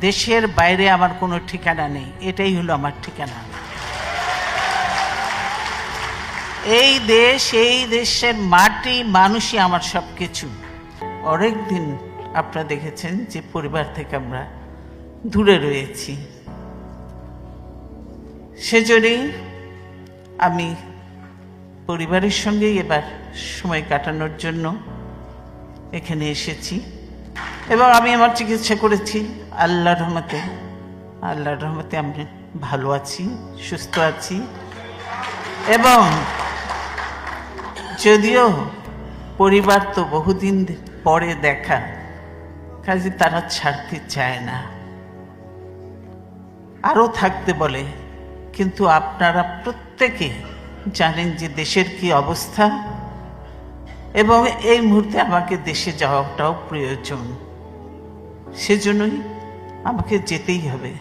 দেশের বাইরে আমার কোনো ঠিকানা নেই, এটাই হলো আমার ঠিকানা। এই দেশ, এই দেশের মাটি, মানুষই আমার সব কিছু। অনেক দিন আপনারা দেখেছেন যে পরিবার থেকে আমরা দূরে রয়েছি, সেজন্যই আমি পরিবারের সঙ্গেই এবার সময় কাটানোর জন্য এখানে এসেছি এবং আমি আমার চিকিৎসা করেছি। আল্লাহর রহমতে আমি ভালো আছি, সুস্থ আছি। এবং যদিও পরিবার তো বহুদিন পরে দেখা, কাজে তারা ছাড়তে চায় না, আরও থাকতে বলে। কিন্তু আপনারা প্রত্যেকে জানেন যে দেশের কি অবস্থা, এবং এই মুহূর্তে আমাকে দেশে যাওয়াটাও প্রয়োজন, সেজন্যই আমাকে যেতেই হবে।